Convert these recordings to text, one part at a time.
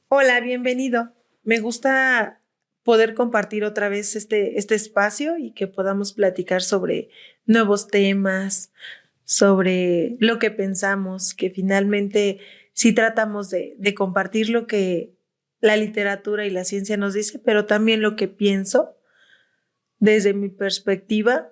Hola, bienvenido. Me gusta poder compartir otra vez este espacio y que podamos platicar sobre nuevos temas, sobre lo que pensamos, que finalmente sí tratamos de compartir lo que la literatura y la ciencia nos dice, pero también lo que pienso desde mi perspectiva,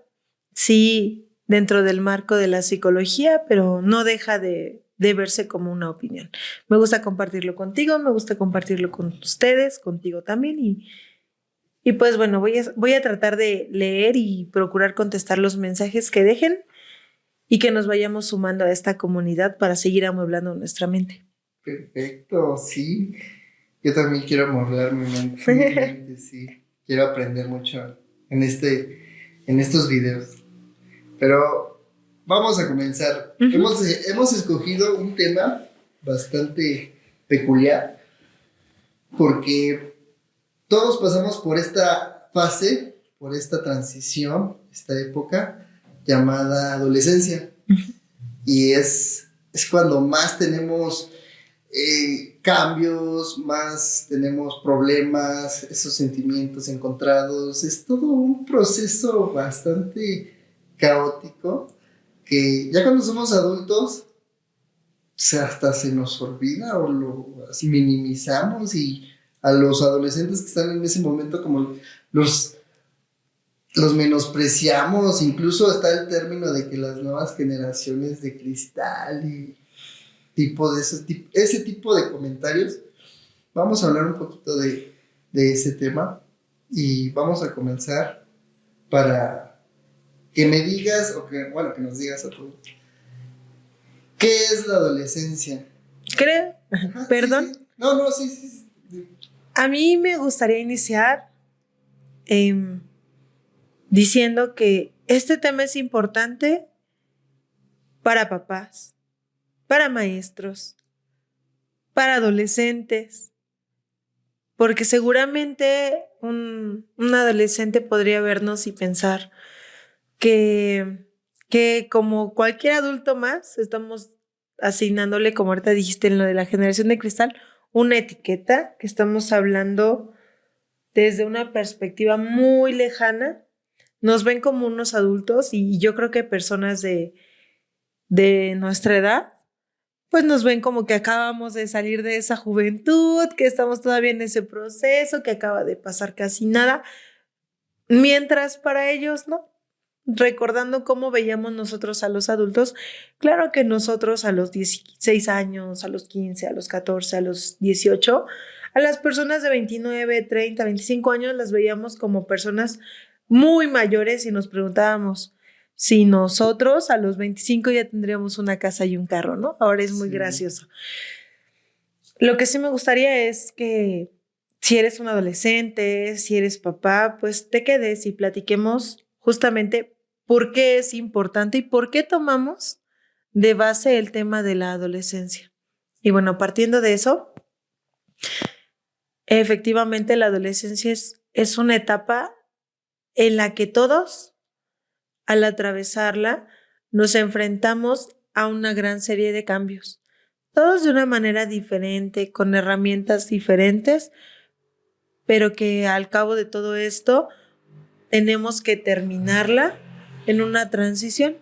sí, dentro del marco de la psicología, pero no deja de verse como una opinión. Me gusta compartirlo contigo, me gusta compartirlo con ustedes, contigo también, y pues bueno, voy a tratar de leer y procurar contestar los mensajes que dejen y que nos vayamos sumando a esta comunidad para seguir amueblando nuestra mente. Perfecto, sí. Yo también quiero amueblar mi mente, sí. Quiero aprender mucho en estos videos. Pero vamos a comenzar. Ujú. Hemos escogido un tema bastante peculiar porque todos pasamos por esta fase, por esta transición, esta época llamada adolescencia. Y es cuando más tenemos cambios, más tenemos problemas, esos sentimientos encontrados. Es todo un proceso bastante caótico que ya cuando somos adultos hasta se nos olvida o lo así minimizamos y a los adolescentes que están en ese momento como los, los menospreciamos, incluso está el término de que las nuevas generaciones de cristal y ese tipo de comentarios. Vamos a hablar un poquito de ese tema y vamos a comenzar para que me digas, o que, bueno, que nos digas a todos, ¿qué es la adolescencia? Creo, Ajá, sí, perdón, sí. No, no, sí, sí, sí. a mí me gustaría iniciar em, diciendo que este tema es importante para papás, para maestros, para adolescentes, porque seguramente un adolescente podría vernos y pensar que como cualquier adulto más, estamos asignándole, como ahorita dijiste en lo de la generación de cristal, una etiqueta, que estamos hablando desde una perspectiva muy lejana. Nos ven como unos adultos y yo creo que personas de nuestra edad pues nos ven como que acabamos de salir de esa juventud, que estamos todavía en ese proceso, que acaba de pasar casi nada, mientras para ellos no. Recordando cómo veíamos nosotros a los adultos, claro que nosotros a los 16 años, a los 15, a los 14, a los 18, a las personas de 29, 30, 25 años las veíamos como personas muy mayores y nos preguntábamos si nosotros a los 25 ya tendríamos una casa y un carro, ¿no? Ahora es muy Sí. gracioso. Lo que sí me gustaría es que si eres un adolescente, si eres papá, pues te quedes y platiquemos justamente por qué es importante y por qué tomamos de base el tema de la adolescencia. Y bueno, partiendo de eso, efectivamente la adolescencia es una etapa en la que todos, al atravesarla, nos enfrentamos a una gran serie de cambios, todos de una manera diferente, con herramientas diferentes, pero que al cabo de todo esto tenemos que terminarla en una transición.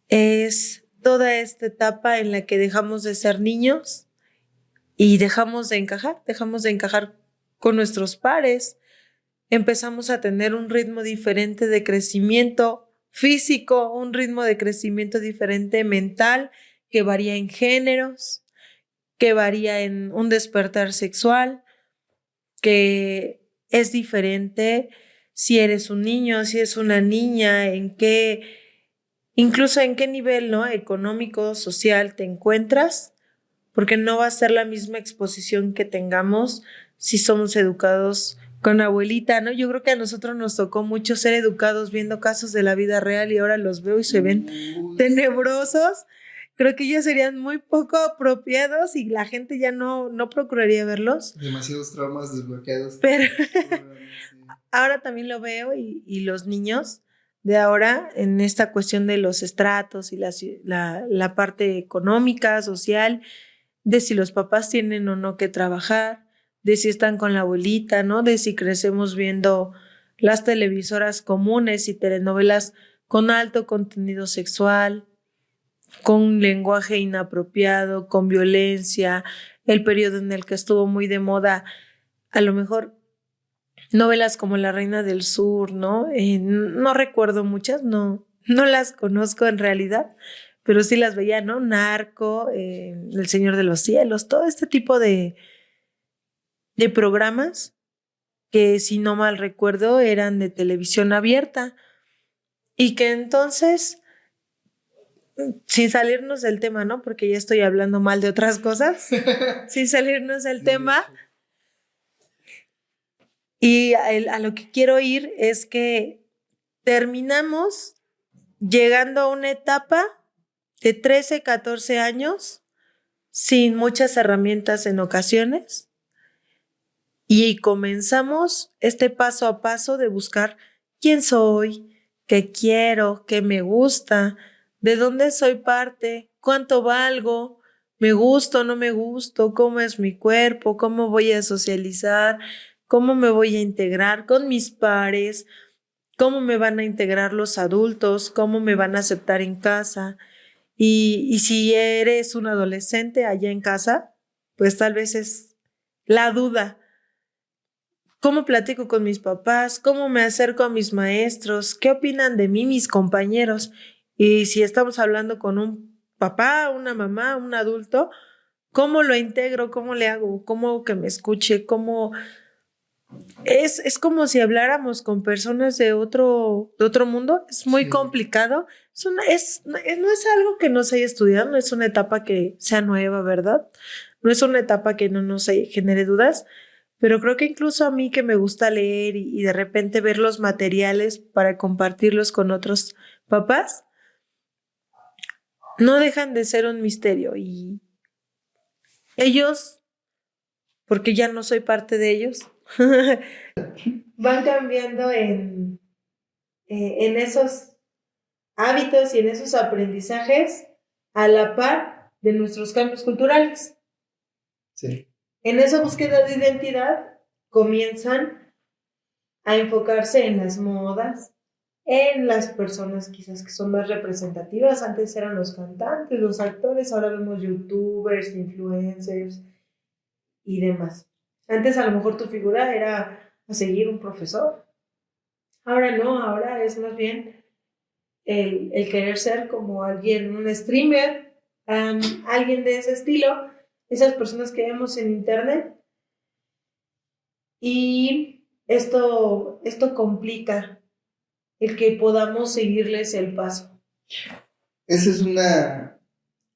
Es toda esta etapa en la que dejamos de ser niños y dejamos de encajar con nuestros pares, empezamos a tener un ritmo diferente de crecimiento físico, un ritmo de crecimiento diferente mental, que varía en géneros, que varía en un despertar sexual, que es diferente si eres un niño, si es una niña, incluso en qué nivel, ¿no? Económico, social te encuentras, porque no va a ser la misma exposición que tengamos si somos educados con abuelita, ¿no? Yo creo que a nosotros nos tocó mucho ser educados viendo casos de la vida real y ahora los veo y se ven Sí. tenebrosos. Creo que ya serían muy poco apropiados y la gente ya no procuraría verlos. Demasiados traumas desbloqueados. Pero Sí. ahora también lo veo y los niños de ahora en esta cuestión de los estratos y la parte económica, social, de si los papás tienen o no que trabajar, de si están con la abuelita, ¿no? De si crecemos viendo las televisoras comunes y telenovelas con alto contenido sexual, con lenguaje inapropiado, con violencia, el periodo en el que estuvo muy de moda, a lo mejor novelas como La Reina del Sur, ¿no? No recuerdo muchas, no las conozco en realidad, pero sí las veía, ¿no? Narco, El Señor de los Cielos, todo este tipo de programas que, si no mal recuerdo, eran de televisión abierta y que entonces, sin salirnos del tema, ¿no? Porque ya estoy hablando mal de otras cosas, sin salirnos del tema, y a lo que quiero ir es que terminamos llegando a una etapa de 13, 14 años sin muchas herramientas en ocasiones y comenzamos este paso a paso de buscar quién soy, qué quiero, qué me gusta, de dónde soy parte, cuánto valgo, me gusto, no me gusto, cómo es mi cuerpo, cómo voy a socializar, cómo me voy a integrar con mis pares, cómo me van a integrar los adultos, cómo me van a aceptar en casa. Y si eres un adolescente allá en casa, pues tal vez es la duda. ¿Cómo platico con mis papás? ¿Cómo me acerco a mis maestros? ¿Qué opinan de mí mis compañeros? Y si estamos hablando con un papá, una mamá, un adulto, ¿cómo lo integro? ¿Cómo le hago? ¿Cómo que me escuche? ¿Cómo? Es como si habláramos con personas de otro mundo. Es muy complicado. No es algo que no se haya estudiado, no es una etapa que sea nueva, ¿verdad? No es una etapa que no nos genere dudas, pero creo que incluso a mí, que me gusta leer y de repente ver los materiales para compartirlos con otros papás, no dejan de ser un misterio. Y ellos, porque ya no soy parte de ellos, van cambiando en esos hábitos y en esos aprendizajes a la par de nuestros cambios culturales. Sí. En esa búsqueda de identidad comienzan a enfocarse en las modas, en las personas quizás que son más representativas. Antes eran los cantantes, los actores, ahora vemos youtubers, influencers y demás. Antes a lo mejor tu figura era a seguir un profesor. Ahora no, ahora es más bien el querer ser como alguien, un streamer, alguien de ese estilo, esas personas que vemos en internet. Y esto complica el que podamos seguirles el paso. Eso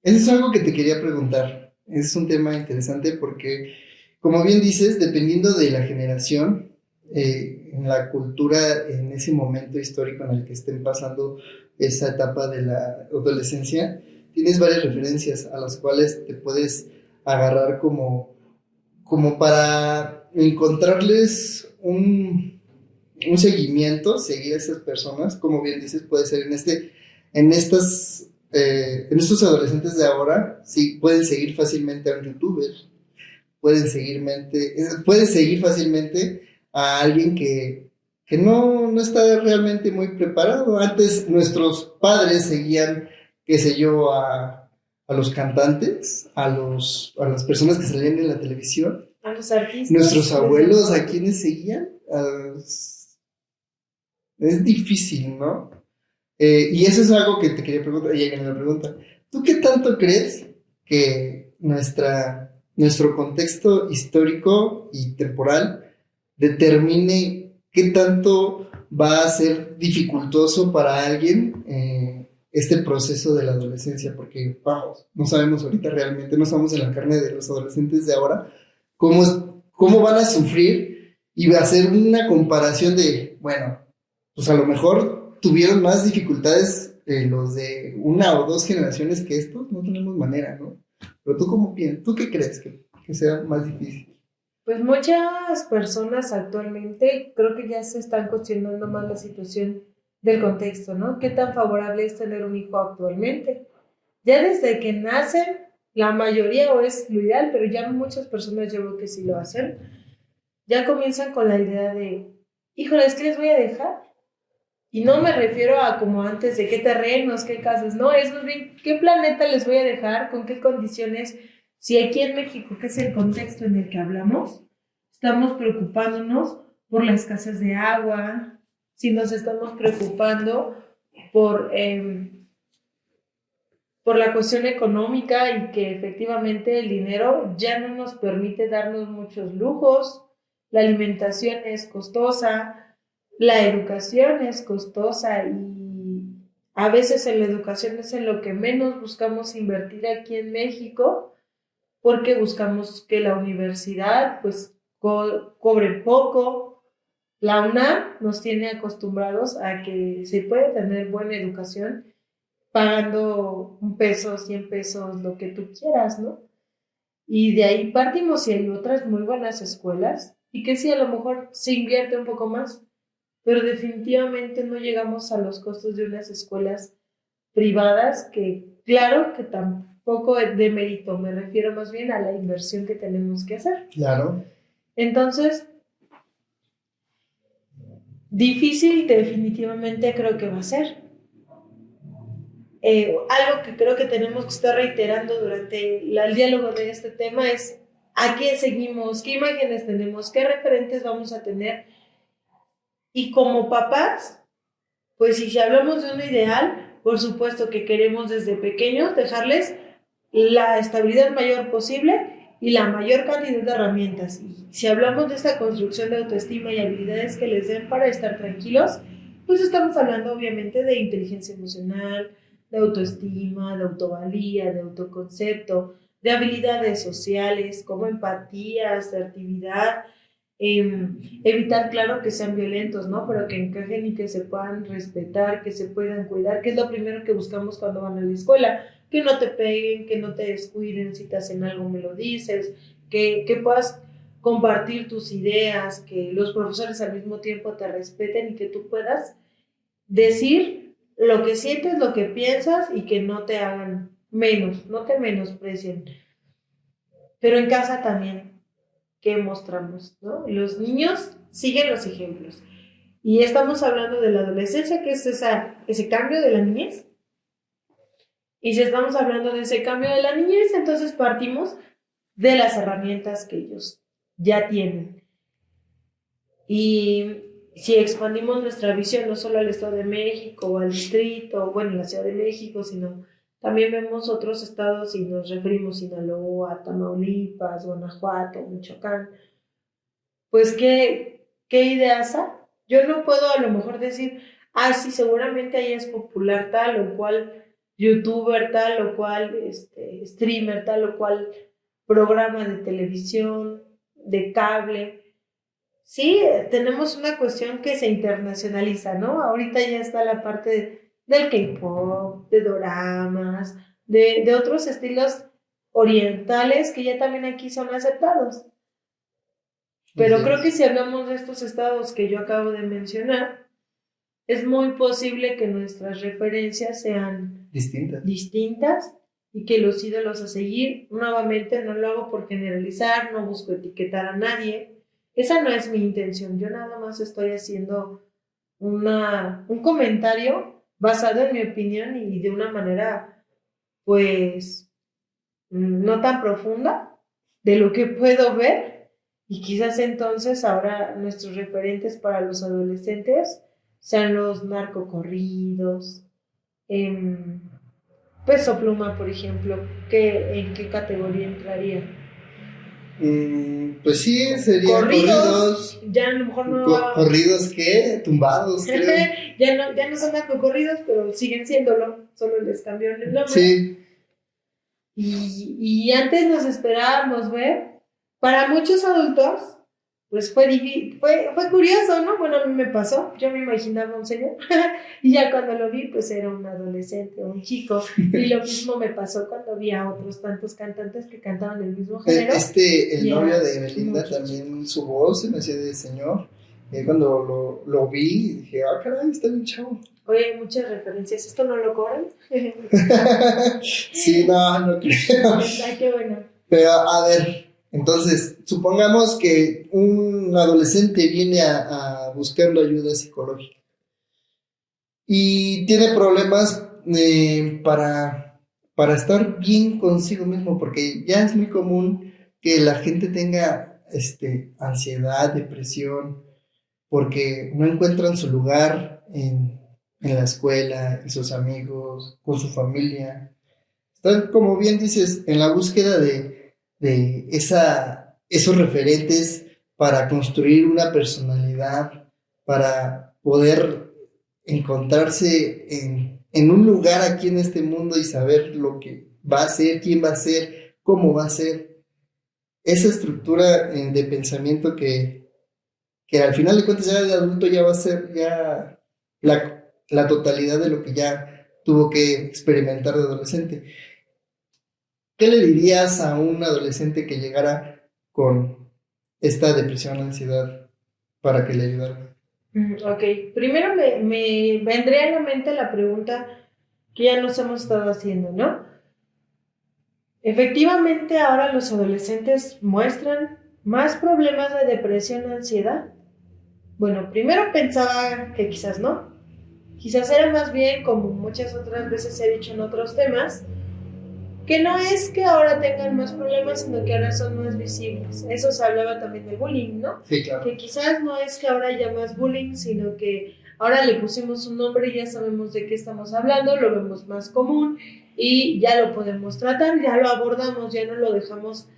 es algo que te quería preguntar. Es un tema interesante porque, como bien dices, dependiendo de la generación, en la cultura, en ese momento histórico en el que estén pasando esa etapa de la adolescencia, tienes varias referencias a las cuales te puedes agarrar como para encontrarles un seguimiento, seguir a esas personas. Como bien dices, puede ser en estos adolescentes de ahora, sí, pueden seguir fácilmente a un youtuber, pueden seguir fácilmente a alguien que no está realmente muy preparado. Antes nuestros padres seguían, qué sé yo, a los cantantes, a las personas que salían en la televisión, a los artistas. Nuestros abuelos, ¿a quiénes seguían? Es difícil, ¿no? Y eso es algo que te quería preguntar, y viene la pregunta. ¿Tú qué tanto crees que nuestro contexto histórico y temporal determine qué tanto va a ser dificultoso para alguien este proceso de la adolescencia? Porque, vamos, no sabemos ahorita realmente, no estamos en la carne de los adolescentes de ahora, cómo van a sufrir, y hacer una comparación de, bueno, pues a lo mejor tuvieron más dificultades los de una o dos generaciones que estos, no tenemos manera, ¿no? Pero tú, ¿cómo piensas? ¿Tú qué crees que sea más difícil? Pues muchas personas actualmente creo que ya se están cuestionando más la situación del contexto, ¿no? ¿Qué tan favorable es tener un hijo actualmente? Ya desde que nacen la mayoría o es lo ideal, pero ya muchas personas yo veo que sí lo hacen, ya comienzan con la idea de, híjole, es que les voy a dejar. Y no me refiero a como antes de qué terrenos, qué casas, no, es más bien qué planeta les voy a dejar, con qué condiciones. Si aquí en México, que es el contexto en el que hablamos, estamos preocupándonos por la escasez de agua, si nos estamos preocupando por, por la cuestión económica y que efectivamente el dinero ya no nos permite darnos muchos lujos, la alimentación es costosa, la educación es costosa y a veces en la educación es en lo que menos buscamos invertir aquí en México porque buscamos que la universidad pues cobre poco. La UNAM nos tiene acostumbrados a que se puede tener buena educación pagando un peso, 100 pesos, lo que tú quieras, ¿no? Y de ahí partimos y hay otras muy buenas escuelas y que sí, a lo mejor se invierte un poco más, pero definitivamente no llegamos a los costos de unas escuelas privadas que, claro, que tampoco es de mérito, me refiero más bien a la inversión que tenemos que hacer. Claro. Entonces, difícil definitivamente creo que va a ser. Algo que creo que tenemos que estar reiterando durante el diálogo de este tema es a qué seguimos, qué imágenes tenemos, qué referentes vamos a tener. Y como papás, pues si hablamos de un ideal, por supuesto que queremos desde pequeños dejarles la estabilidad mayor posible y la mayor cantidad de herramientas. Y si hablamos de esta construcción de autoestima y habilidades que les den para estar tranquilos, pues estamos hablando obviamente de inteligencia emocional, de autoestima, de autovalía, de autoconcepto, de habilidades sociales como empatía, asertividad, evitar, claro, que sean violentos, ¿no? Pero que encajen y que se puedan respetar, que se puedan cuidar, que es lo primero que buscamos cuando van a la escuela, que no te peguen, que no te descuiden, si te hacen algo me lo dices, que puedas compartir tus ideas, que los profesores al mismo tiempo te respeten y que tú puedas decir lo que sientes, lo que piensas y que no te hagan menos, no te menosprecien. Pero en casa también, ¿qué mostramos? ¿No? Los niños siguen los ejemplos. Y estamos hablando de la adolescencia, que es ese cambio de la niñez. Y si estamos hablando de ese cambio de la niñez, entonces partimos de las herramientas que ellos ya tienen. Y si expandimos nuestra visión no solo al Estado de México o al distrito, bueno, la Ciudad de México, sino también vemos otros estados y nos referimos a Sinaloa, Tamaulipas, Guanajuato, Michoacán, pues ¿qué ideas hay? Yo no puedo a lo mejor decir, ah, sí, seguramente ahí es popular tal o cual youtuber, tal o cual streamer, tal o cual programa de televisión, de cable. Sí, tenemos una cuestión que se internacionaliza, ¿no? Ahorita ya está la parte del K-pop, de doramas, de otros estilos orientales que ya también aquí son aceptados. Pero Así creo es. que si hablamos de estos estados que yo acabo de mencionar, es muy posible que nuestras referencias sean distintas y que los ídolos a seguir, nuevamente no lo hago por generalizar, no busco etiquetar a nadie. Esa no es mi intención, yo nada más estoy haciendo un comentario basado en mi opinión y de una manera, pues, no tan profunda de lo que puedo ver y quizás entonces ahora nuestros referentes para los adolescentes sean los narcocorridos, Peso Pluma, por ejemplo, ¿en qué categoría entraría? Pues sí, serían corridos. Ya a lo mejor no. ¿Corridos qué? Tumbados, creo. ya no son narcocorridos, pero siguen siéndolo, solo les cambiaron el nombre. Sí. Y antes nos esperábamos ver, para muchos adultos, pues fue curioso, ¿no? Bueno, a mí me pasó, yo me imaginaba un señor, y ya cuando lo vi, pues era un adolescente, un chico, y lo mismo me pasó cuando vi a otros tantos cantantes que cantaban el mismo género. El novio de Belinda también, su voz se me hacía de señor. Cuando lo vi, dije, ah, caray, está bien chavo. Oye, muchas referencias. ¿Esto no lo cobran? Sí, no creo. Ay, qué bueno. Pero a ver, entonces, supongamos que un adolescente viene buscando ayuda psicológica y tiene problemas para estar bien consigo mismo, porque ya es muy común que la gente tenga ansiedad, depresión, porque no encuentran su lugar en la escuela, en sus amigos, con su familia. Están, como bien dices, en la búsqueda de esos referentes para construir una personalidad, para poder encontrarse en un lugar aquí en este mundo y saber lo que va a ser, quién va a ser, cómo va a ser. Esa estructura de pensamiento que al final de cuentas ya de adulto ya va a ser ya la totalidad de lo que ya tuvo que experimentar de adolescente. ¿Qué le dirías a un adolescente que llegara con esta depresión, ansiedad, para que le ayudara? Ok, primero me vendría a la mente la pregunta que ya nos hemos estado haciendo, ¿no? Efectivamente, ahora los adolescentes muestran más problemas de depresión y ansiedad. Bueno, primero pensaba que quizás no. Quizás era más bien, como muchas otras veces he dicho en otros temas, que no es que ahora tengan más problemas, sino que ahora son más visibles. Eso se hablaba también del bullying, ¿no? Sí, claro. Que quizás no es que ahora haya más bullying, sino que ahora le pusimos un nombre y ya sabemos de qué estamos hablando, lo vemos más común y ya lo podemos tratar, ya lo abordamos, ya no lo dejamos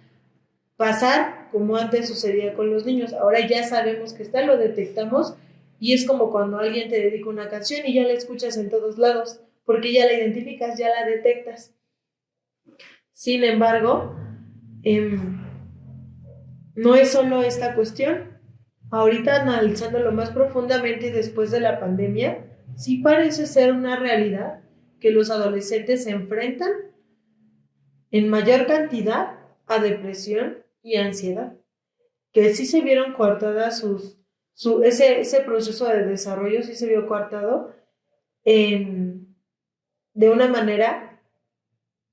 pasar como antes sucedía con los niños. Ahora ya sabemos que está, lo detectamos y es como cuando alguien te dedica una canción y ya la escuchas en todos lados, porque ya la identificas, ya la detectas. Sin embargo, no es solo esta cuestión. Ahorita analizándolo más profundamente después de la pandemia, sí parece ser una realidad que los adolescentes se enfrentan en mayor cantidad a depresión y ansiedad, que sí se vieron coartadas ese proceso de desarrollo, sí se vio coartado de una manera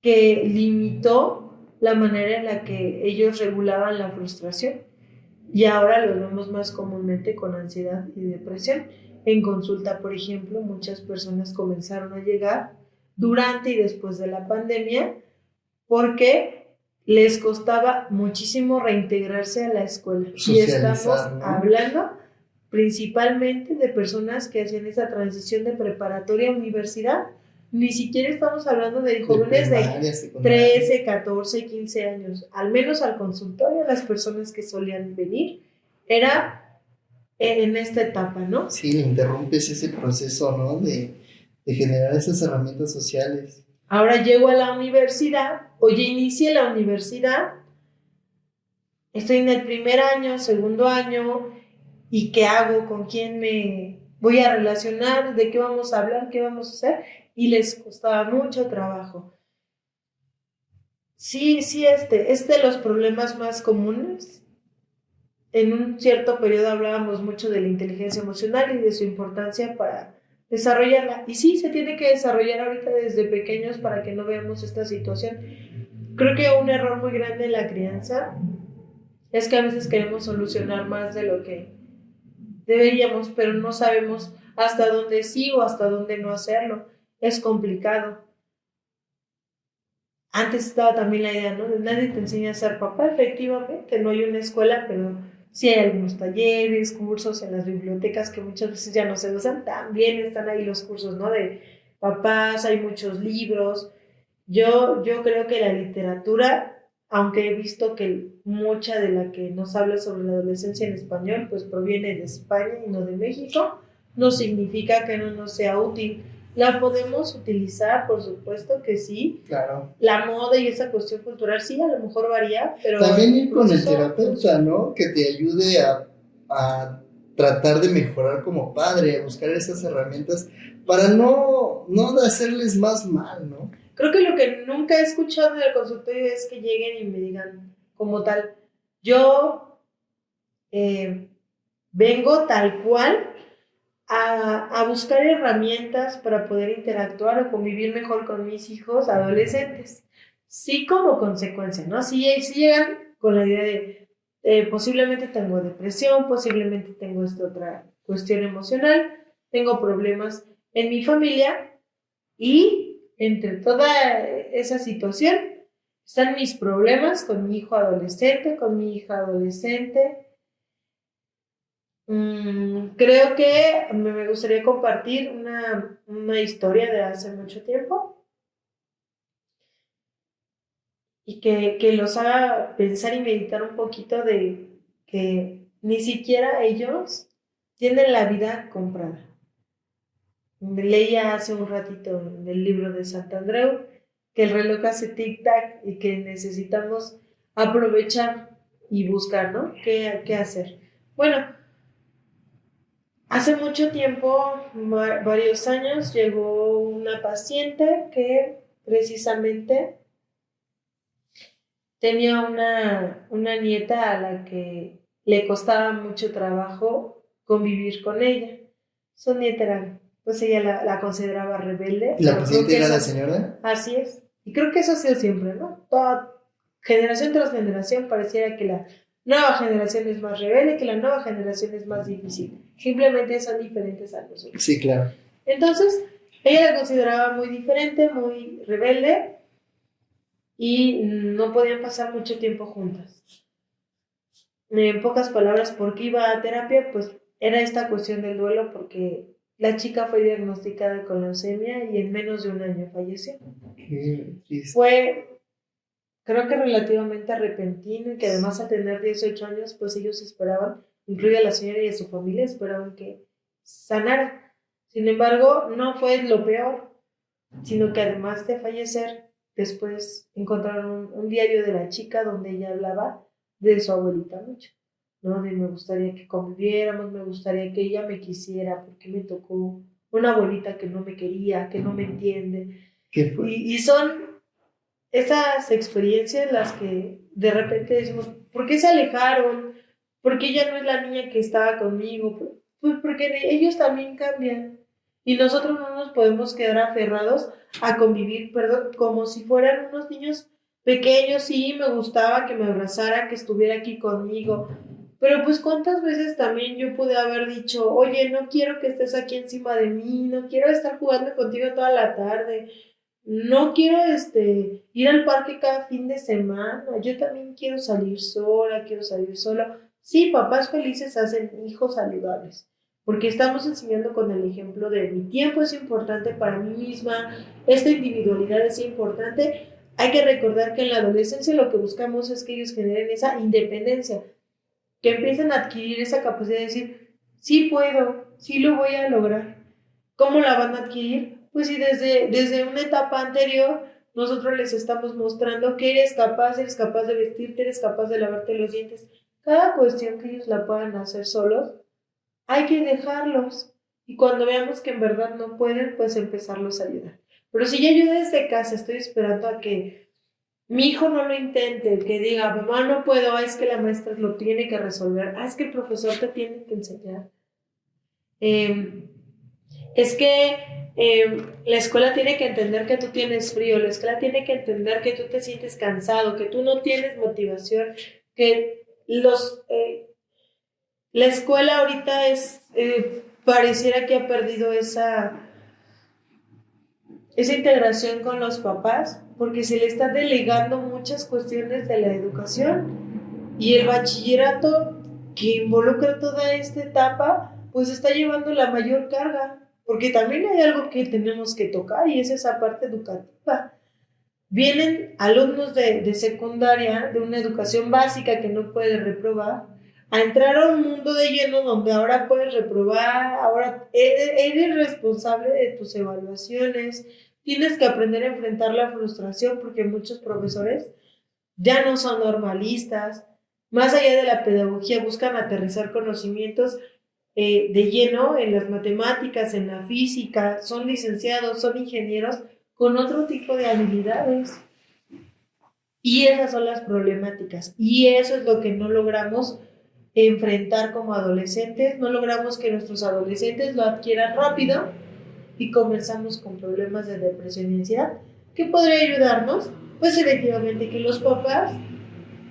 que limitó la manera en la que ellos regulaban la frustración. Y ahora lo vemos más comúnmente con ansiedad y depresión. En consulta, por ejemplo, muchas personas comenzaron a llegar durante y después de la pandemia porque les costaba muchísimo reintegrarse a la escuela. Y estamos, ¿no?, hablando principalmente de personas que hacían esa transición de preparatoria a universidad. Ni siquiera estamos hablando de jóvenes de 13, 14, 15 años. Al menos al consultorio, las personas que solían venir, era en esta etapa, ¿no? Sí, le interrumpes ese proceso, ¿no? De generar esas herramientas sociales. Ahora llego a la universidad, oye, inicié la universidad, estoy en el primer año, segundo año, ¿y qué hago? ¿Con quién me voy a relacionar? ¿De qué vamos a hablar? ¿Qué vamos a hacer? Y les costaba mucho trabajo. Sí, es de los problemas más comunes. En un cierto periodo hablábamos mucho de la inteligencia emocional y de su importancia para desarrollarla. Y sí, se tiene que desarrollar ahorita desde pequeños para que no veamos esta situación. Creo que un error muy grande en la crianza es que a veces queremos solucionar más de lo que deberíamos, pero no sabemos hasta dónde sí o hasta dónde no hacerlo. Es complicado. Antes estaba también la idea, ¿no? De nadie te enseña a ser papá, efectivamente, no hay una escuela, pero sí hay algunos talleres, cursos en las bibliotecas que muchas veces ya no se usan, también están ahí los cursos, ¿no? De papás, hay muchos libros. Yo creo que la literatura, aunque he visto que mucha de la que nos habla sobre la adolescencia en español, pues proviene de España y no de México, no significa que no nos sea útil. ¿La podemos utilizar? Por supuesto que sí. Claro. La moda y esa cuestión cultural sí, a lo mejor varía, pero... También ir con el terapeuta, ¿no? Que te ayude a tratar de mejorar como padre, a buscar esas herramientas para no hacerles más mal, ¿no? Creo que lo que nunca he escuchado en el consultorio es que lleguen y me digan como tal, yo vengo tal cual a buscar herramientas para poder interactuar o convivir mejor con mis hijos adolescentes. Sí, como consecuencia, ¿no? Sí llegan con la idea de posiblemente tengo depresión, posiblemente tengo esta otra cuestión emocional, tengo problemas en mi familia y entre toda esa situación están mis problemas con mi hijo adolescente, con mi hija adolescente. Creo que me gustaría compartir una historia de hace mucho tiempo y que los haga pensar y meditar un poquito de que ni siquiera ellos tienen la vida comprada. Leía hace un ratito en el libro de Santandreu que el reloj hace tic-tac y que necesitamos aprovechar y buscar, ¿no? ¿Qué hacer? Bueno, hace mucho tiempo, varios años, llegó una paciente que precisamente tenía una nieta a la que le costaba mucho trabajo convivir con ella. Su nieta era, pues ella la consideraba rebelde. ¿La paciente era la señora? Así es. Y creo que eso ha sido siempre, ¿no? Toda generación tras generación pareciera que la nueva generación es más rebelde, que la nueva generación es más difícil. Simplemente son diferentes a nosotros. Sí, claro. Entonces, ella la consideraba muy diferente, muy rebelde y no podían pasar mucho tiempo juntas. En pocas palabras, ¿por qué iba a terapia? Pues era esta cuestión del duelo porque la chica fue diagnosticada con leucemia y en menos de un año falleció. Fue, creo que relativamente repentino y que además a tener 18 años, pues ellos esperaban, incluida la señora y a su familia, esperaban que sanara. Sin embargo, no fue lo peor, sino que además de fallecer, después encontraron un diario de la chica donde ella hablaba de su abuelita mucho, ¿no? De me gustaría que conviviéramos, me gustaría que ella me quisiera, porque me tocó una abuelita que no me quería, que no me entiende. ¿Qué fue? Y son esas experiencias las que de repente decimos, ¿por qué se alejaron? ¿Por qué ya no es la niña que estaba conmigo? Pues porque ellos también cambian. Y nosotros no nos podemos quedar aferrados a convivir, perdón, como si fueran unos niños pequeños. Sí, me gustaba que me abrazara, que estuviera aquí conmigo. Pero pues cuántas veces también yo pude haber dicho, oye, no quiero que estés aquí encima de mí, no quiero estar jugando contigo toda la tarde, no quiero ir al parque cada fin de semana, yo también quiero salir sola, quiero salir sola. Sí, papás felices hacen hijos saludables, porque estamos enseñando con el ejemplo de mi tiempo es importante para mí misma, esta individualidad es importante. Hay que recordar que en la adolescencia lo que buscamos es que ellos generen esa independencia, que empiecen a adquirir esa capacidad de decir, sí puedo, sí lo voy a lograr. ¿Cómo la van a adquirir? Pues si desde una etapa anterior nosotros les estamos mostrando que eres capaz de vestirte, eres capaz de lavarte los dientes. Cada cuestión que ellos la puedan hacer solos, hay que dejarlos. Y cuando veamos que en verdad no pueden, pues empezarlos a ayudar. Pero si ya yo desde casa estoy esperando a que mi hijo no lo intente, que diga, mamá, no puedo, es que la maestra lo tiene que resolver, es que el profesor te tiene que enseñar. Es que la escuela tiene que entender que tú tienes frío, la escuela tiene que entender que tú te sientes cansado, que tú no tienes motivación, que la escuela ahorita pareciera que ha perdido esa integración con los papás, porque se le está delegando muchas cuestiones de la educación y el bachillerato que involucra toda esta etapa, pues está llevando la mayor carga, porque también hay algo que tenemos que tocar y es esa parte educativa. Vienen alumnos de secundaria, de una educación básica que no puede reprobar, a entrar a un mundo de lleno donde ahora puedes reprobar, ahora eres responsable de tus evaluaciones, tienes que aprender a enfrentar la frustración porque muchos profesores ya no son normalistas, más allá de la pedagogía buscan aterrizar conocimientos de lleno en las matemáticas, en la física, son licenciados, son ingenieros con otro tipo de habilidades. Y esas son las problemáticas. Y eso es lo que no logramos enfrentar como adolescentes, no logramos que nuestros adolescentes lo adquieran rápido y comenzamos con problemas de depresión y ansiedad. ¿Qué podría ayudarnos? Pues efectivamente que los papás,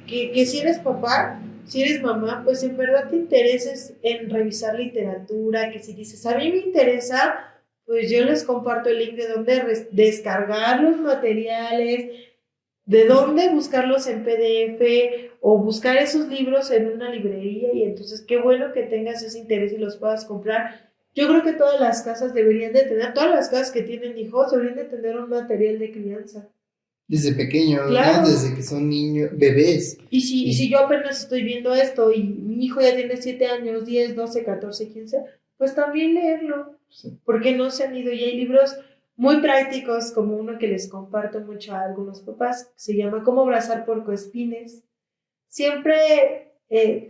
que si eres papá, si eres mamá, pues en verdad te intereses en revisar literatura, que si dices, a mí me interesa, pues yo les comparto el link de dónde descargar los materiales, de dónde buscarlos en PDF o buscar esos libros en una librería y entonces qué bueno que tengas ese interés y los puedas comprar. Yo creo que todas las casas deberían de tener, todas las casas que tienen hijos deberían de tener un material de crianza. Desde pequeños, Claro. ¿no? Desde que son niños, bebés. Y si yo apenas estoy viendo esto y mi hijo ya tiene 7 años, 10, 12, 14, 15, pues también leerlo. Sí. Porque no se han ido y hay libros muy prácticos, como uno que les comparto mucho a algunos papás, que se llama Cómo abrazar puercoespines. Siempre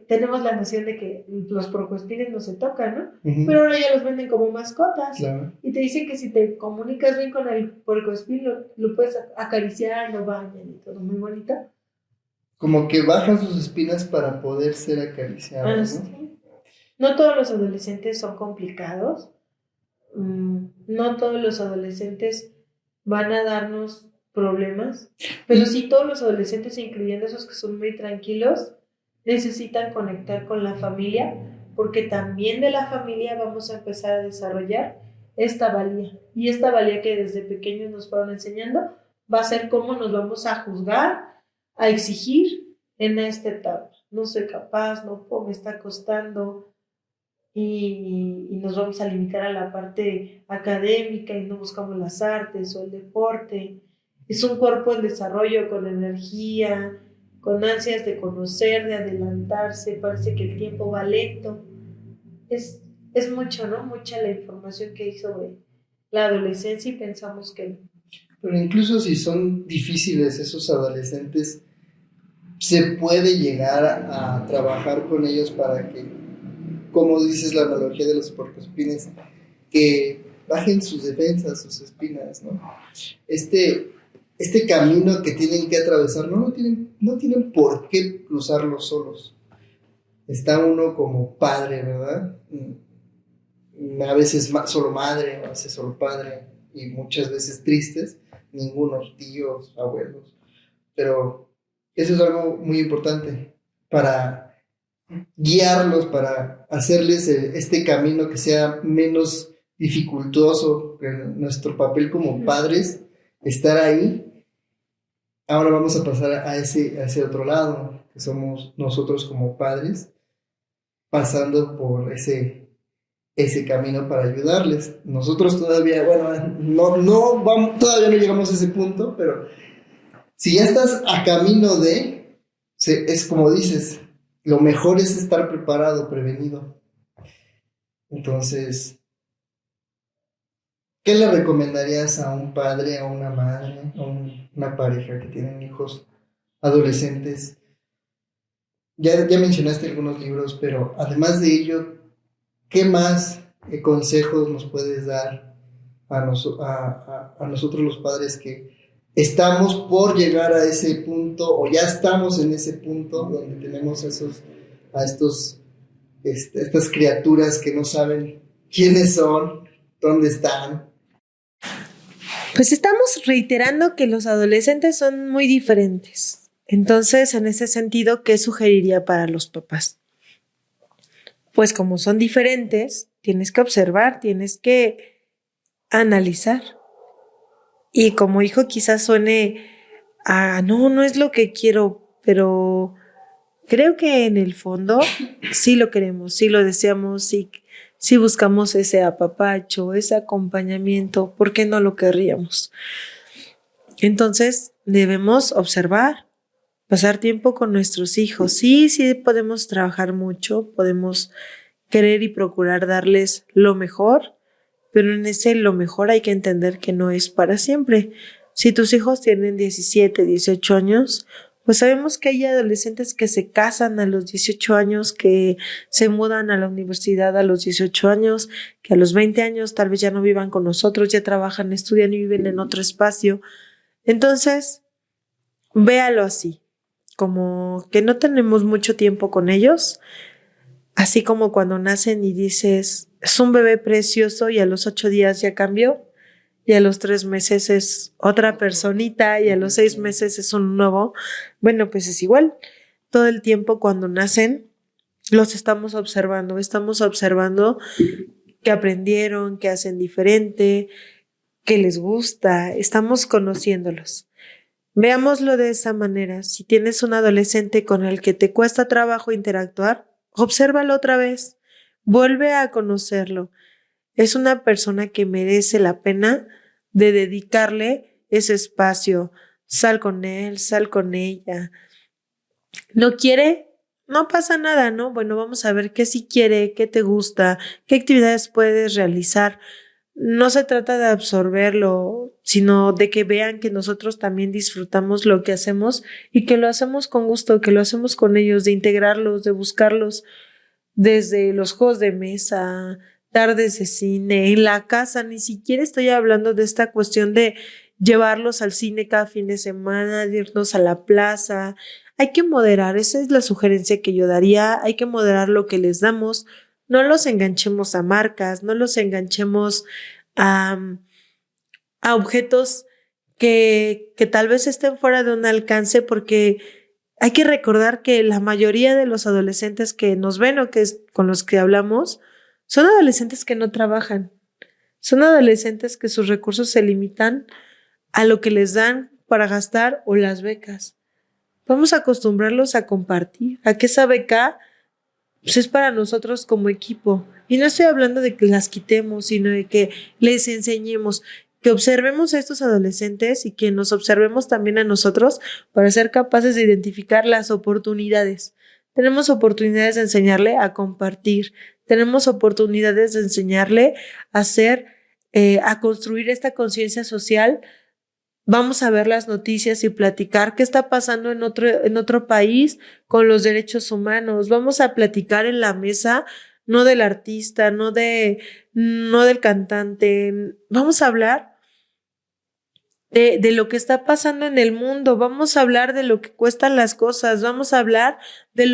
tenemos la noción de que los puercoespines no se tocan, ¿no? Uh-huh. Pero ahora ya los venden como mascotas. Claro. Y te dicen que si te comunicas bien con el puercoespín, lo puedes acariciar, lo bañan y todo, muy bonito. Como que bajan sus espinas para poder ser acariciados, ¿no? Sí. No todos los adolescentes son complicados. No todos los adolescentes van a darnos problemas, pero sí todos los adolescentes, incluyendo esos que son muy tranquilos, necesitan conectar con la familia, porque también de la familia vamos a empezar a desarrollar esta valía. Y esta valía que desde pequeños nos fueron enseñando va a ser cómo nos vamos a juzgar, a exigir en esta etapa. No soy capaz, no puedo, me está costando, y nos vamos a limitar a la parte académica y no buscamos las artes o el deporte. Es un cuerpo en desarrollo, con energía, con ansias de conocer, de adelantarse, parece que el tiempo va lento. Es mucho, ¿no? Mucha la información que hay sobre la adolescencia y pensamos que no. Pero incluso si son difíciles esos adolescentes, se puede llegar a trabajar con ellos para que, como dices la analogía de los puercoespines, que bajen sus defensas, sus espinas, ¿no? Este camino que tienen que atravesar, no tienen por qué cruzarlo solos. Está uno como padre, ¿verdad? A veces solo madre, a veces solo padre, y muchas veces tristes, ningunos tíos, abuelos. Pero eso es algo muy importante para guiarlos, para hacerles este camino que sea menos dificultoso. Nuestro papel como padres, estar ahí. Ahora vamos a pasar a ese otro lado, que somos nosotros como padres, pasando por ese camino para ayudarles. Nosotros todavía, no vamos, todavía no llegamos a ese punto, pero si ya estás a camino de, es como dices, lo mejor es estar preparado, prevenido. Entonces, ¿qué le recomendarías a un padre, a una madre, a una pareja que tienen hijos adolescentes? Ya mencionaste algunos libros, pero además de ello, ¿qué más consejos nos puedes dar a nosotros los padres que estamos por llegar a ese punto o ya estamos en ese punto donde tenemos estas criaturas que no saben quiénes son, dónde están? Pues estamos reiterando que los adolescentes son muy diferentes. Entonces, en ese sentido, ¿qué sugeriría para los papás? Pues como son diferentes, tienes que observar, tienes que analizar. Y como hijo quizás suene no es lo que quiero, pero creo que en el fondo sí lo queremos, sí lo deseamos, sí buscamos ese apapacho, ese acompañamiento, ¿por qué no lo querríamos? Entonces debemos observar, pasar tiempo con nuestros hijos. Sí podemos trabajar mucho, podemos querer y procurar darles lo mejor, pero en ese lo mejor hay que entender que no es para siempre. Si tus hijos tienen 17, 18 años, pues sabemos que hay adolescentes que se casan a los 18 años, que se mudan a la universidad a los 18 años, que a los 20 años tal vez ya no vivan con nosotros, ya trabajan, estudian y viven en otro espacio. Entonces, véalo así, como que no tenemos mucho tiempo con ellos, así como cuando nacen y dices, es un bebé precioso y a los 8 días ya cambió, y a los 3 meses es otra personita y a los 6 meses es un nuevo. Bueno, pues es igual. Todo el tiempo cuando nacen, los estamos observando que aprendieron, que hacen diferente, que les gusta, estamos conociéndolos. Veámoslo de esa manera. Si tienes un adolescente con el que te cuesta trabajo interactuar, obsérvalo otra vez, vuelve a conocerlo. Es una persona que merece la pena de dedicarle ese espacio. Sal con él, sal con ella. ¿No quiere? No pasa nada, ¿no? Bueno, vamos a ver qué sí quiere, qué te gusta, qué actividades puedes realizar. No se trata de absorberlo, sino de que vean que nosotros también disfrutamos lo que hacemos y que lo hacemos con gusto, que lo hacemos con ellos, de integrarlos, de buscarlos desde los juegos de mesa, tardes de cine, en la casa. Ni siquiera estoy hablando de esta cuestión de llevarlos al cine cada fin de semana, de irnos a la plaza. Hay que moderar, esa es la sugerencia que yo daría, hay que moderar lo que les damos, no los enganchemos a marcas, no los enganchemos a, a objetos que tal vez estén fuera de un alcance, porque hay que recordar que la mayoría de los adolescentes que nos ven o que es con los que hablamos son adolescentes que no trabajan, son adolescentes que sus recursos se limitan a lo que les dan para gastar o las becas. Vamos a acostumbrarlos a compartir, a que esa beca pues, es para nosotros como equipo. Y no estoy hablando de que las quitemos, sino de que les enseñemos, que observemos a estos adolescentes y que nos observemos también a nosotros para ser capaces de identificar las oportunidades. Tenemos oportunidades de enseñarle a compartir, tenemos oportunidades de enseñarle a hacer, a construir esta conciencia social. Vamos a ver las noticias y platicar qué está pasando en otro país con los derechos humanos. Vamos a platicar en la mesa, no del artista, no del cantante. Vamos a hablar de lo que está pasando en el mundo. Vamos a hablar de lo que cuestan las cosas. Vamos a hablar de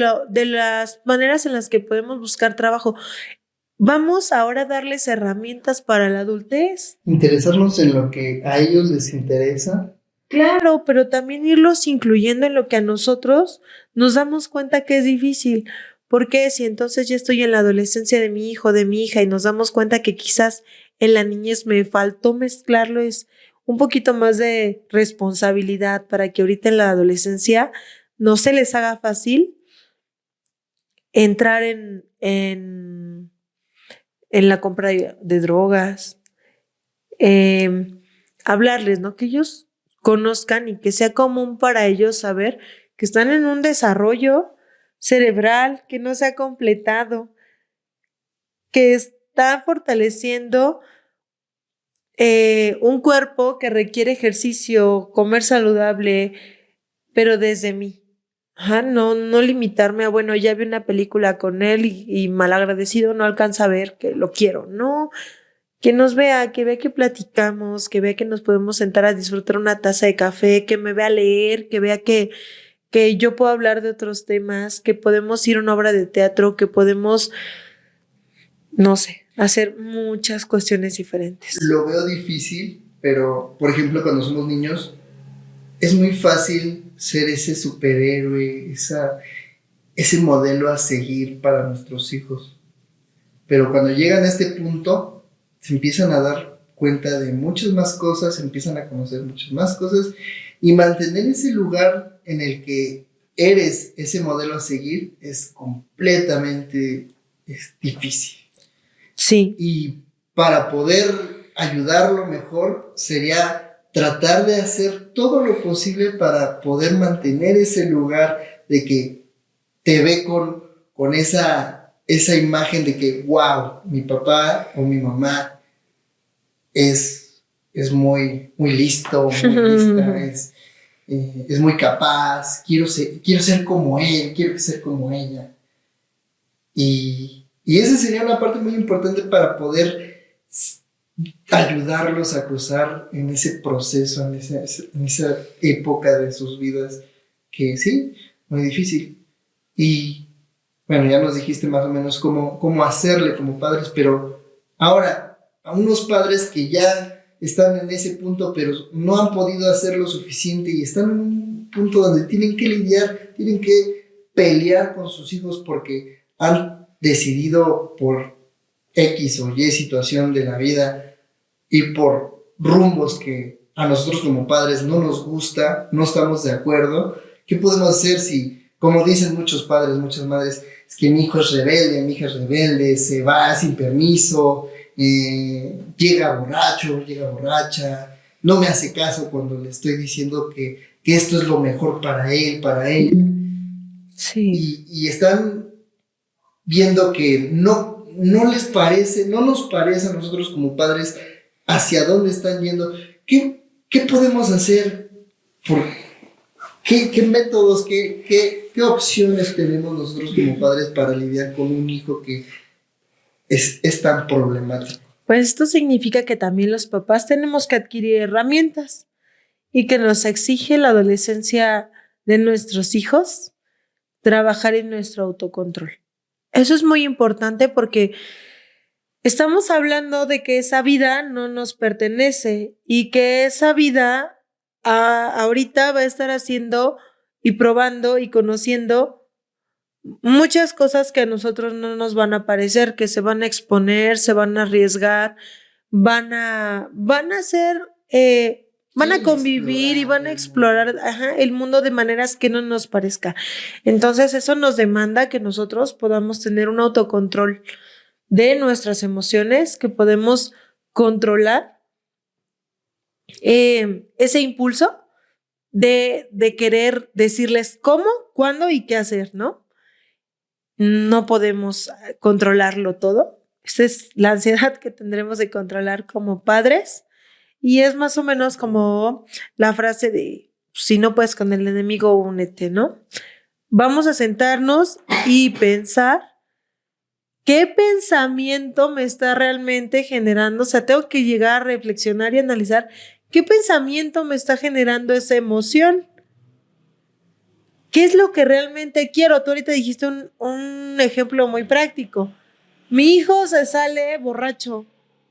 las maneras en las que podemos buscar trabajo. Vamos ahora a darles herramientas para la adultez. Interesarnos en lo que a ellos les interesa. Claro, pero también irlos incluyendo en lo que a nosotros nos damos cuenta que es difícil. Porque si entonces ya estoy en la adolescencia de mi hijo, de mi hija, y nos damos cuenta que quizás en la niñez me faltó mezclarlo, es un poquito más de responsabilidad para que ahorita en la adolescencia no se les haga fácil entrar en la compra de drogas, hablarles, ¿no? Que ellos conozcan y que sea común para ellos saber que están en un desarrollo cerebral que no se ha completado, que está fortaleciendo un cuerpo que requiere ejercicio, comer saludable, pero desde mí. Ajá, no limitarme a, bueno, ya vi una película con él y malagradecido no alcanza a ver que lo quiero. No, que nos vea, que vea que platicamos, que vea que nos podemos sentar a disfrutar una taza de café, que me vea leer, que vea que yo puedo hablar de otros temas, que podemos ir a una obra de teatro, que podemos, no sé, hacer muchas cuestiones diferentes. Lo veo difícil, pero por ejemplo cuando somos niños es muy fácil ser ese superhéroe, ese modelo a seguir para nuestros hijos. Pero cuando llegan a este punto, se empiezan a dar cuenta de muchas más cosas, empiezan a conocer muchas más cosas, y mantener ese lugar en el que eres ese modelo a seguir es completamente difícil. Sí. Y para poder ayudarlo mejor sería tratar de hacer todo lo posible para poder mantener ese lugar de que te ve con esa imagen de que, wow, mi papá o mi mamá es muy, muy listo, muy lista, es muy capaz, quiero ser como él, quiero ser como ella. Y esa sería una parte muy importante para poder ayudarlos a cruzar en ese proceso, en esa época de sus vidas, que sí, muy difícil. Y Bueno, ya nos dijiste más o menos cómo hacerle como padres, pero ahora, a unos padres que ya están en ese punto, pero no han podido hacer lo suficiente y están en un punto donde tienen que lidiar, tienen que pelear con sus hijos porque han decidido por X o Y situación de la vida y por rumbos que a nosotros como padres no nos gusta, no estamos de acuerdo. ¿Qué podemos hacer si, como dicen muchos padres, muchas madres, es que mi hijo es rebelde, mi hija es rebelde, se va sin permiso, llega borracho, llega borracha, no me hace caso cuando le estoy diciendo que esto es lo mejor para él, para ella? Sí. Y están viendo que no les parece, no nos parece a nosotros como padres hacia dónde están yendo. ¿Qué podemos hacer? ¿Por qué métodos, qué opciones tenemos nosotros como padres para lidiar con un hijo que es tan problemático? Pues esto significa que también los papás tenemos que adquirir herramientas y que nos exige la adolescencia de nuestros hijos trabajar en nuestro autocontrol. Eso es muy importante porque estamos hablando de que esa vida no nos pertenece y que esa vida ahorita va a estar haciendo y probando y conociendo muchas cosas que a nosotros no nos van a parecer, que se van a exponer, se van a arriesgar, van a ser, van a convivir y van a explorar el mundo de maneras que no nos parezca. Entonces eso nos demanda que nosotros podamos tener un autocontrol de nuestras emociones, que podemos controlar ese impulso de querer decirles cómo, cuándo y qué hacer, ¿no? No podemos controlarlo todo. Esa es la ansiedad que tendremos de controlar como padres. Y es más o menos como la frase de, si no puedes con el enemigo, únete, ¿no? Vamos a sentarnos y pensar qué pensamiento me está realmente generando. O sea, tengo que llegar a reflexionar y analizar qué pensamiento me está generando esa emoción. ¿Qué es lo que realmente quiero? Tú ahorita dijiste un ejemplo muy práctico. Mi hijo se sale borracho.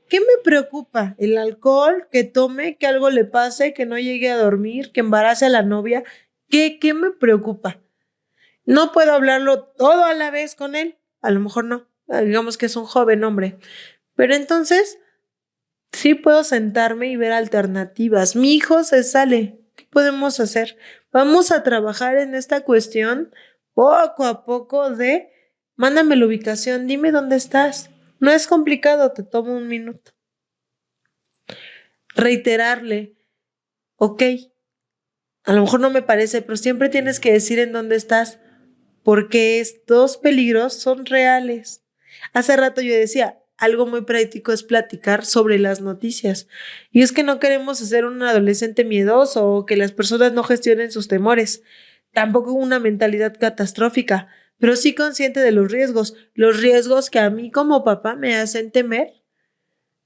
¿Qué me preocupa? ¿El alcohol? ¿Que tome? ¿Que algo le pase? ¿Que no llegue a dormir? ¿Que embarace a la novia? ¿Qué me preocupa? No puedo hablarlo todo a la vez con él. A lo mejor no. Digamos que es un joven hombre. Pero entonces sí puedo sentarme y ver alternativas. Mi hijo se sale. ¿Qué podemos hacer? Vamos a trabajar en esta cuestión poco a poco de mándame la ubicación, dime dónde estás. No es complicado, te tomo un minuto. Reiterarle, ok, a lo mejor no me parece, pero siempre tienes que decir en dónde estás, porque estos peligros son reales. Hace rato yo decía, algo muy práctico es platicar sobre las noticias. Y es que no queremos hacer un adolescente miedoso o que las personas no gestionen sus temores. Tampoco una mentalidad catastrófica, pero sí consciente de los riesgos que a mí como papá me hacen temer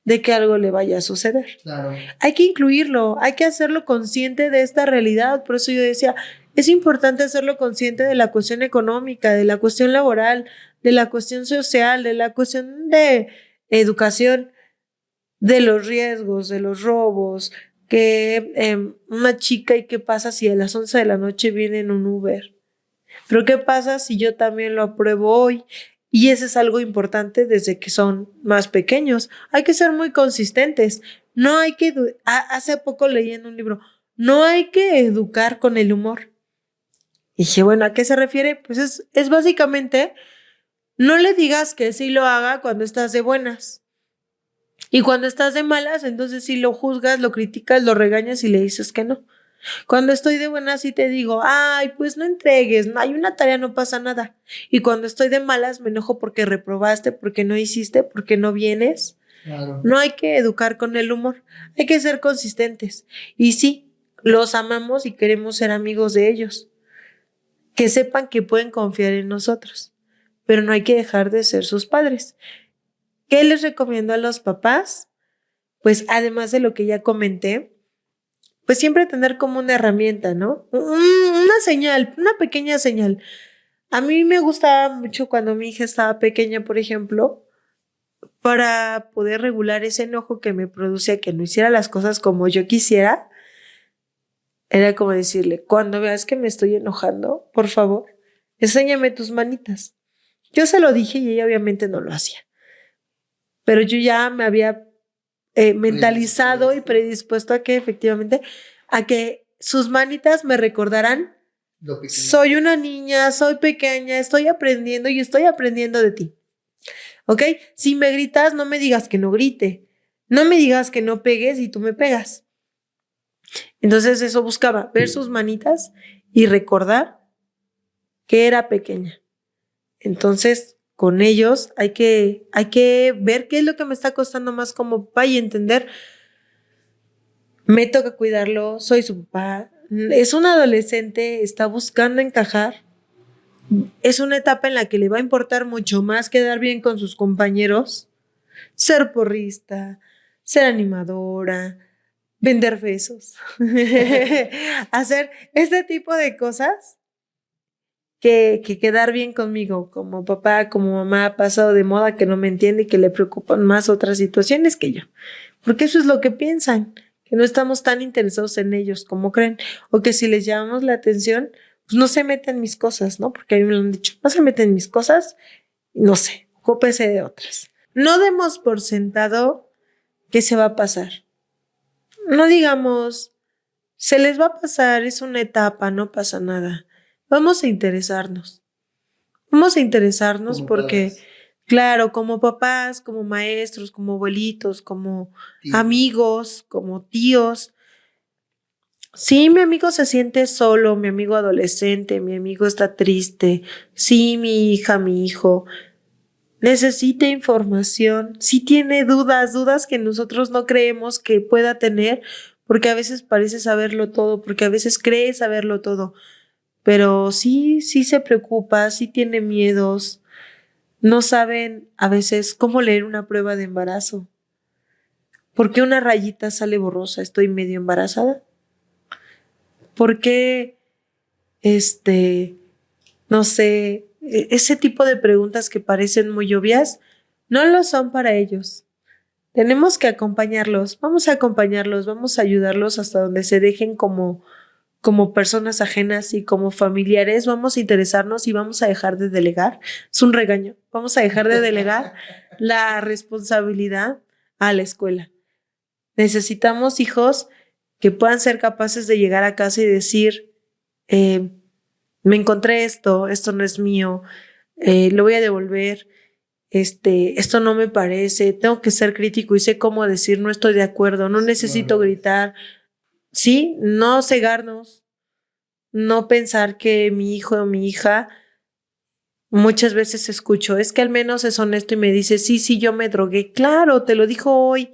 de que algo le vaya a suceder. Claro. Hay que incluirlo, hay que hacerlo consciente de esta realidad. Por eso yo decía, es importante hacerlo consciente de la cuestión económica, de la cuestión laboral, de la cuestión social, de la cuestión de educación, de los riesgos, de los robos, que una chica y qué pasa si a las 11 de la noche viene en un Uber. Pero qué pasa si yo también lo apruebo hoy. Y eso es algo importante desde que son más pequeños. Hay que ser muy consistentes. No hay que, hace poco leí en un libro, no hay que educar con el humor. Y dije, bueno, ¿a qué se refiere? Pues es básicamente, no le digas que sí lo haga cuando estás de buenas. Y cuando estás de malas, entonces sí lo juzgas, lo criticas, lo regañas y le dices que no. Cuando estoy de buenas sí te digo, ay, pues no entregues, no hay una tarea, no pasa nada. Y cuando estoy de malas me enojo porque reprobaste, porque no hiciste, porque no vienes. Claro. No hay que educar con el humor, hay que ser consistentes. Y sí, los amamos y queremos ser amigos de ellos. Que sepan que pueden confiar en nosotros, pero no hay que dejar de ser sus padres. ¿Qué les recomiendo a los papás? Pues además de lo que ya comenté, pues siempre tener como una herramienta, ¿no? Una señal, una pequeña señal. A mí me gustaba mucho cuando mi hija estaba pequeña, por ejemplo, para poder regular ese enojo que me producía que no hiciera las cosas como yo quisiera, era como decirle, cuando veas que me estoy enojando, por favor, enséñame tus manitas. Yo se lo dije y ella obviamente no lo hacía, pero yo ya me había mentalizado y predispuesto a que efectivamente, a que sus manitas me recordaran, soy una niña, soy pequeña, estoy aprendiendo y estoy aprendiendo de ti. ¿Ok? Si me gritas, no me digas que no grite, no me digas que no pegues y tú me pegas. Entonces eso buscaba, ver sus manitas y recordar que era pequeña. Entonces, con ellos hay que ver qué es lo que me está costando más como papá y entender, me toca cuidarlo, soy su papá, es un adolescente, está buscando encajar, es una etapa en la que le va a importar mucho más quedar bien con sus compañeros, ser porrista, ser animadora, vender besos, hacer este tipo de cosas que quedar bien conmigo como papá, como mamá, ha pasado de moda, que no me entiende y que le preocupan más otras situaciones que yo. Porque eso es lo que piensan, que no estamos tan interesados en ellos como creen, o que si les llamamos la atención, pues no se meten en mis cosas, ¿no? Porque a mí me lo han dicho, no se meten en mis cosas, no sé, ocúpese de otras. No demos por sentado que se va a pasar. No digamos, se les va a pasar, es una etapa, no pasa nada. Vamos a interesarnos. Vamos a interesarnos Como porque, padres. claro, como papás, como maestros, como abuelitos, como Tíos. amigos, como tíos. Sí, mi amigo se siente solo, mi amigo adolescente, mi amigo está triste. Sí, mi hija, mi hijo necesita información. Sí tiene dudas que nosotros no creemos que pueda tener, porque a veces parece saberlo todo, porque a veces cree saberlo todo. Pero sí se preocupa, sí tiene miedos, no saben a veces cómo leer una prueba de embarazo. ¿Por qué una rayita sale borrosa? ¿Estoy medio embarazada? ¿Por qué, no sé, ese tipo de preguntas que parecen muy obvias, no lo son para ellos? Tenemos que acompañarlos, vamos a ayudarlos hasta donde se dejen como personas ajenas y como familiares, vamos a interesarnos y vamos a dejar de delegar. Es un regaño. Vamos a dejar de delegar la responsabilidad a la escuela. Necesitamos hijos que puedan ser capaces de llegar a casa y decir, me encontré esto no es mío, lo voy a devolver, esto no me parece, tengo que ser crítico y sé cómo decir, no estoy de acuerdo, no necesito gritar. Sí, no cegarnos, no pensar que mi hijo o mi hija, muchas veces escucho, es que al menos es honesto y me dice, sí, yo me drogué. Claro, te lo dijo hoy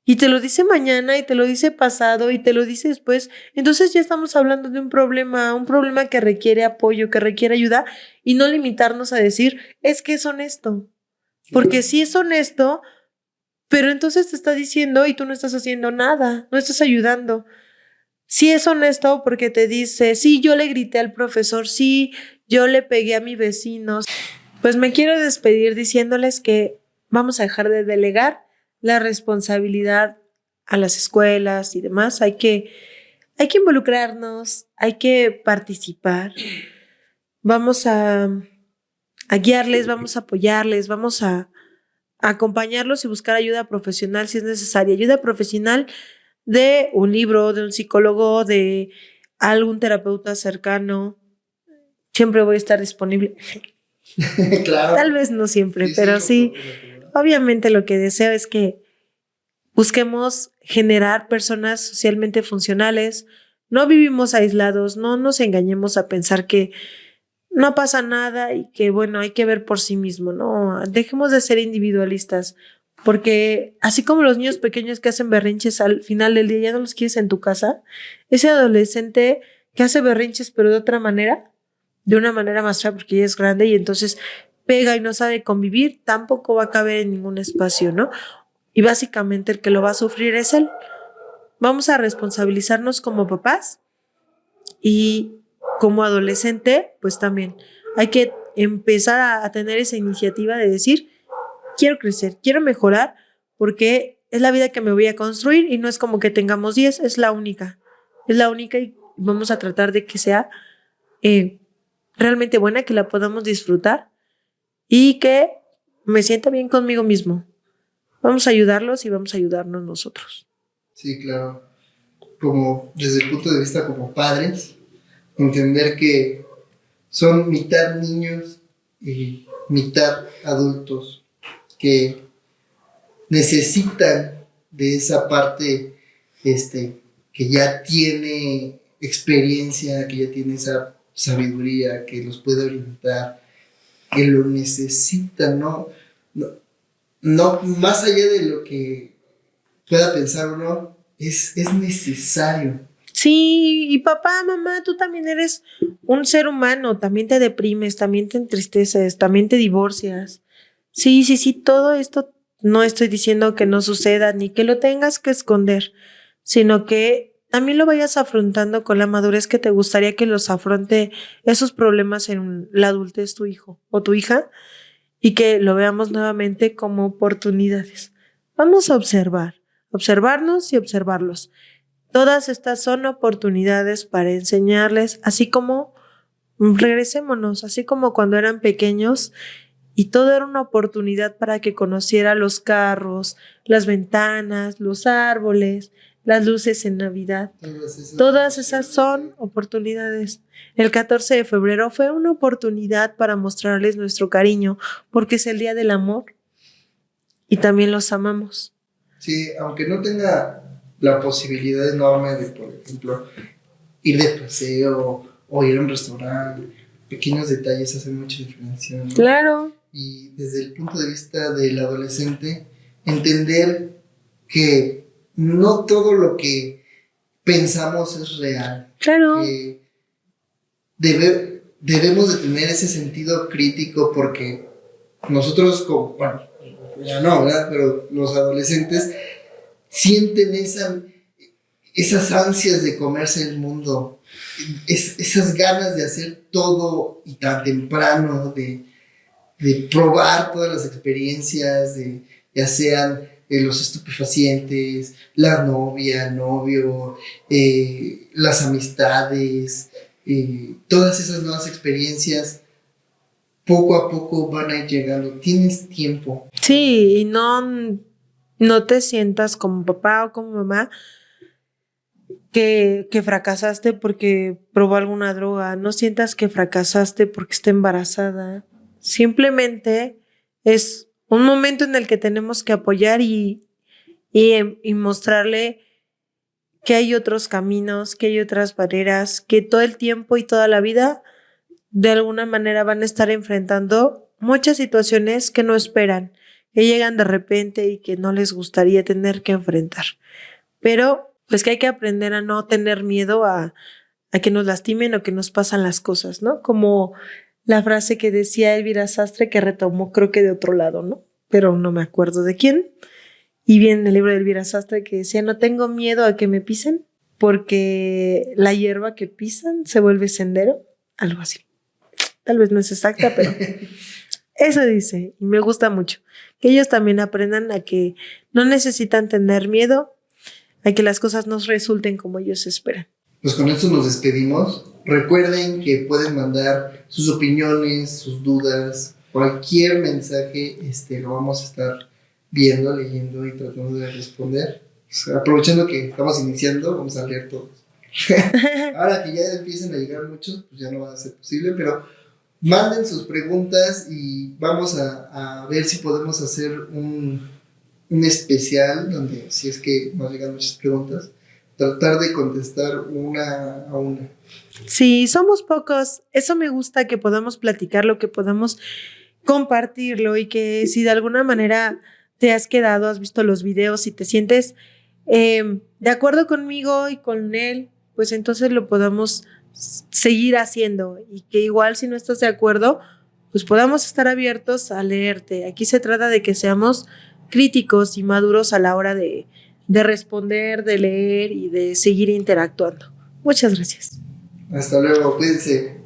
y te lo dice mañana y te lo dice pasado y te lo dice después. Entonces ya estamos hablando de un problema que requiere apoyo, que requiere ayuda y no limitarnos a decir, es que es honesto. Porque sí es honesto, pero entonces te está diciendo y tú no estás haciendo nada, no estás ayudando. Sí es honesto porque te dice, sí, yo le grité al profesor, sí, yo le pegué a mi vecino. Pues me quiero despedir diciéndoles que vamos a dejar de delegar la responsabilidad a las escuelas y demás. Hay que involucrarnos, hay que participar. Vamos a guiarles, vamos a apoyarles, vamos a acompañarlos y buscar ayuda profesional si es necesaria. Ayuda profesional de un libro, de un psicólogo, de algún terapeuta cercano. Siempre voy a estar disponible. Claro. Tal vez no siempre, pero sí. Obviamente lo que deseo es que busquemos generar personas socialmente funcionales. No vivimos aislados, no nos engañemos a pensar que no pasa nada y que, bueno, hay que ver por sí mismo. No, dejemos de ser individualistas. Porque así como los niños pequeños que hacen berrinches al final del día ya no los quieres en tu casa, ese adolescente que hace berrinches pero de otra manera, de una manera más fea porque ya es grande y entonces pega y no sabe convivir, tampoco va a caber en ningún espacio, ¿no? Y básicamente el que lo va a sufrir es él. Vamos a responsabilizarnos como papás y como adolescente, pues también hay que empezar a tener esa iniciativa de decir, quiero crecer, quiero mejorar, porque es la vida que me voy a construir y no es como que tengamos 10, es la única y vamos a tratar de que sea realmente buena, que la podamos disfrutar y que me sienta bien conmigo mismo. Vamos a ayudarlos y vamos a ayudarnos nosotros. Sí, claro. Como desde el punto de vista como padres, entender que son mitad niños y mitad adultos que necesitan de esa parte que ya tiene experiencia, que ya tiene esa sabiduría, que los puede orientar, que lo necesitan, no más allá de lo que pueda pensar uno, es necesario. Sí, y papá, mamá, tú también eres un ser humano, también te deprimes, también te entristeces, también te divorcias. Sí, todo esto no estoy diciendo que no suceda ni que lo tengas que esconder, sino que también lo vayas afrontando con la madurez que te gustaría que los afronte esos problemas en la adultez tu hijo o tu hija y que lo veamos nuevamente como oportunidades. Vamos a observarnos y observarlos. Todas estas son oportunidades para enseñarles, así como regresémonos, así como cuando eran pequeños y todo era una oportunidad para que conociera los carros, las ventanas, los árboles, las luces en Navidad. Todas esas son oportunidades. El 14 de febrero fue una oportunidad para mostrarles nuestro cariño, porque es el día del amor y también los amamos. Sí, aunque no tenga la posibilidad enorme de, por ejemplo, ir de paseo o ir a un restaurante, pequeños detalles hacen mucha diferencia, ¿no? Claro. Y desde el punto de vista del adolescente, entender que no todo lo que pensamos es real. Claro. Que debemos de tener ese sentido crítico porque nosotros, bueno, ya no, ¿verdad? Pero los adolescentes sienten esas ansias de comerse el mundo, esas ganas de hacer todo y tan temprano, de probar todas las experiencias, ya sean los estupefacientes, la novia, el novio, las amistades, todas esas nuevas experiencias poco a poco van a ir llegando. Tienes tiempo. Sí, y no te sientas como papá o como mamá que fracasaste porque probó alguna droga. No sientas que fracasaste porque está embarazada. Simplemente es un momento en el que tenemos que apoyar y mostrarle que hay otros caminos, que hay otras maneras, que todo el tiempo y toda la vida de alguna manera van a estar enfrentando muchas situaciones que no esperan, que llegan de repente y que no les gustaría tener que enfrentar. Pero pues que hay que aprender a no tener miedo a que nos lastimen o que nos pasan las cosas, ¿no? Como la frase que decía Elvira Sastre, que retomó creo que de otro lado, ¿no? Pero no me acuerdo de quién. Y bien en el libro de Elvira Sastre que decía, no tengo miedo a que me pisen porque la hierba que pisan se vuelve sendero, algo así. Tal vez no es exacta, pero eso dice y me gusta mucho. Que ellos también aprendan a que no necesitan tener miedo, a que las cosas nos resulten como ellos esperan. Pues con esto nos despedimos. Recuerden que pueden mandar sus opiniones, sus dudas, cualquier mensaje, lo vamos a estar viendo, leyendo y tratando de responder. Pues, aprovechando que estamos iniciando, vamos a leer todos. Ahora que ya empiecen a llegar muchos, pues ya no va a ser posible, pero manden sus preguntas y vamos a ver si podemos hacer un especial donde, si es que nos llegan muchas preguntas, tratar de contestar una a una. Sí, somos pocos. Eso me gusta, que podamos platicarlo, que podamos compartirlo y que si de alguna manera te has quedado, has visto los videos y te sientes de acuerdo conmigo y con él, pues entonces lo podamos seguir haciendo y que igual si no estás de acuerdo, pues podamos estar abiertos a leerte. Aquí se trata de que seamos críticos y maduros a la hora de responder, de leer y de seguir interactuando. Muchas gracias. Hasta luego, cuídense.